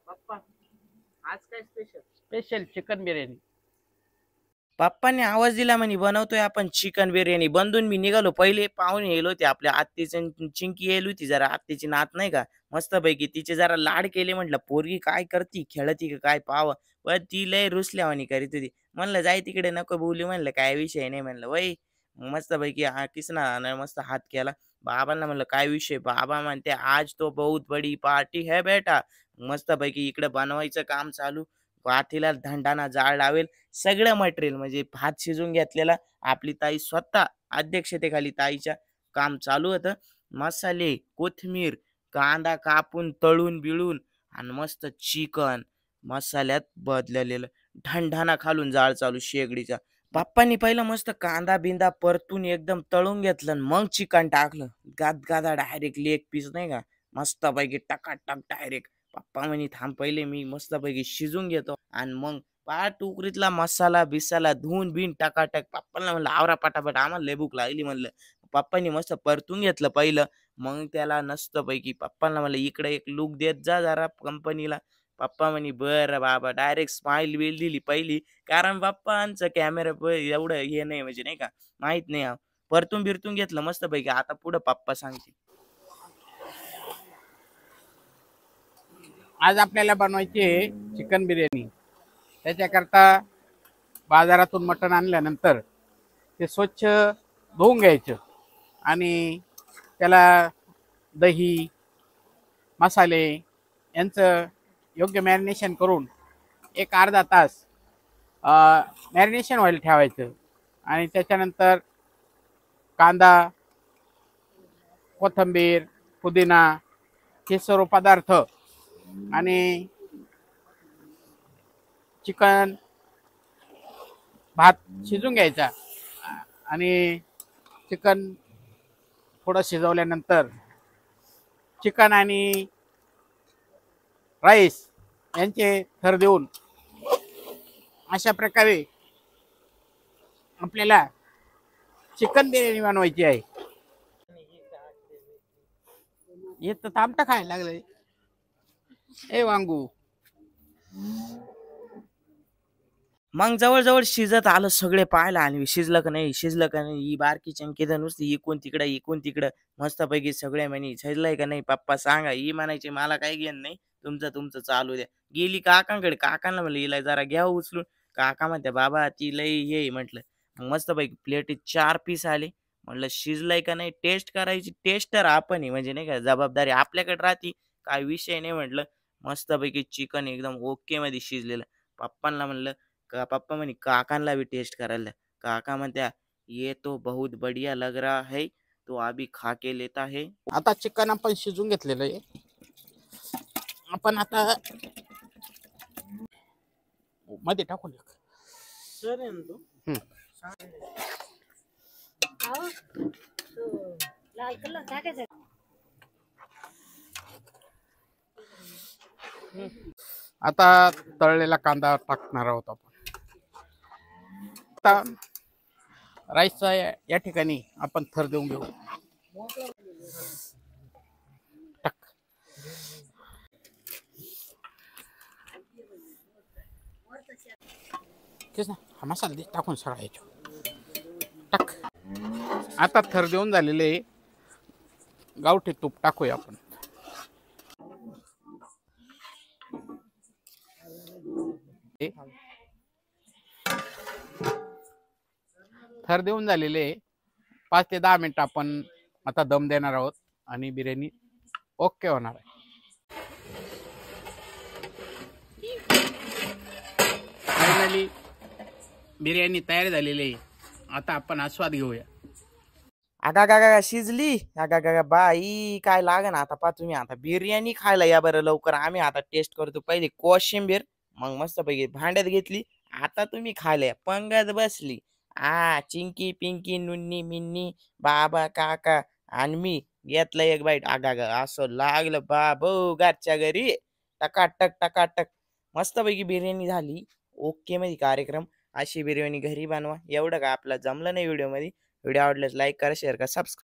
पप्पा आज काय स्पेशल? Special chicken biryani. पप्पांनी आवाज दिला म्हणे बनवतोय आपण चिकन बिर्याणी. बनवून मी निघालो. पहिले पाहुणे येलो होते आपल्या आत्तीची चिंकी येईल होती जरा आत्तीची नात नाही का मस्तपैकी तिचे जरा लाड केले म्हटलं पोरगी काय करती खेळती का काय पाहावं. पण ती लय रुसल्यावानी करीत होती. म्हणलं जाय तिकडे नको बोलू म्हणलं काय विषय नाही म्हणलं वय मस्तपैकी हा किसना मस्त हात केला. बाबांना म्हणलं काय विषय बाबा म्हणते आज तो बहुत बडी पार्टी है बेटा. मस्तपैकी इकडे बनवायचं काम चालू पातीला धंडाना जाळ लावेल सगळं मटेरियल म्हणजे भात शिजून घेतलेला आपली ताई स्वतः अध्यक्षतेखाली ताईच्या काम चालू होतं. मसाले कोथिंबीर कांदा कापून तळून बिळून आणि मस्त चिकन मसाल्यात बदललेलं ढंढाणा खालून जाळ चालू शेगडीचा. पप्पांनी पहिलं मस्त कांदा बिंदा परतून एकदम तळून घेतलं आणि मग चिकन टाकलं गाद गादा डायरेक्ट लेग पीस नाही का मस्तपैकी टकाटक डायरेक्ट. पप्पा म्हणे थांब पहिले मी मस्तपैकी शिजून घेतो आणि मग पाट उकरीतला मसाला बिसाला धुवून बिन टकाटक पप्पांना म्हणलं आवरा पटापट आम्हाला लय भूक लागली म्हणलं. पप्पांनी मस्त परतून घेतलं पहिलं. मग त्याला नसतंपैकी पप्पांना म्हणलं इकडे एक लुक देत जा जरा कंपनीला. पप्पा म्हणे बरं बाबा डायरेक्ट स्माइल बिल दिली पहिली कारण पप्पांचं कॅमेरा एवढं हे नाही म्हणजे नाही का माहित नाही परतून बिरतून घेतलं मस्तपैकी. आता पुढं पप्पा सांगते. आज आपल्याला बनवायची आहे चिकन बिर्याणी. त्याच्याकरता बाजारातून मटण आणल्यानंतर ते स्वच्छ धुवून घ्यायचं आणि त्याला दही मसाले यांचं योग्य मॅरिनेशन करून एक अर्धा तास मॅरिनेशन व्हायला ठेवायचं. आणि त्याच्यानंतर कांदा कोथिंबीर पुदिना हे सर्व पदार्थ आणि चिकन भात शिजून घ्यायचा आणि चिकन थोडं शिजवल्यानंतर चिकन आणि राईस यांचे थर देऊन अशा प्रकारे आपल्याला चिकन बिर्याणी बनवायची आहे. हे तर तामटा खायला लागलंय ए वांगू. मग जवळ शिजत आलं सगळे पाहायला आणि शिजलं का नाही ही बारकी चंकी तर नुसती इकून तिकडं मस्तपैकी सगळे म्हणे शिजलंय का नाही पप्पा सांगा. ही म्हणायची मला काही घेण नाही तुमचं चालू द्या. गेली काकांकडे काकांना म्हणलं हिला जरा घ्या उचलून. काका म्हणते बाबा ती लई ये म्हटलं. मग मस्तपैकी प्लेटीत 4 पीस आले. म्हणलं शिजलंय का नाही टेस्ट करायची टेस्टर आपण म्हणजे नाही का जबाबदारी आपल्याकडे राहती काय विषय नाही म्हटलं. मस्तपैकी चिकन एकदम ओके मध्ये शिजलेलं. पप्पांना म्हणलं का पप्पा म्हणे काकांना भी टेस्ट करायला द्या. काका म्हणत्या ये तो बहुत बढ़िया लग रहा है तो अभी खा के लेता है. आता चिकन आपण शिजून घेतलेलं आहे. आपण आता मध्ये टाकून आता तळलेला कांदा टाकणार आहोत आपण. आता राईसचा या ठिकाणी आपण थर देऊन घेऊ. टाक. तेच ना हा मसाला टाकून सगळा याच्यावर टाक. आता थर देऊन झालेले गावठी तूप टाकूया आपण. थर देऊन झालेले 5 ते 10 मिनिटं आपण आता दम देणार आहोत आणि बिर्याणी ओके होणार आहे. फायनली बिर्याणी तयार झालेली आहे. आता आपण आस्वाद घेऊया. आगा शिजली आगा बाई काय लाग ना आता पा तुम्ही आता बिर्याणी खायला या बरं लवकर. आम्ही आता टेस्ट करतो. पहिले कोशिंबीर मग मस्तपैकी भांड्यात घेतली. आता तुम्ही खायला पंगत बसली. चिंकी पिंकी नुन्नी मिन्नी बाबा काका आणि मी घेतलं एक बाईट. आगा असं लागलं बाबो घरच्या घरी टकाटक मस्तपैकी बिर्याणी झाली. ओके मध्ये कार्यक्रम. अशी बिर्याणी घरी बनवा. एवढं का आपला जमलं नाही व्हिडिओ मध्ये. व्हिडिओ आवडल्यास लाईक करा शेअर करा सबस्क्राईब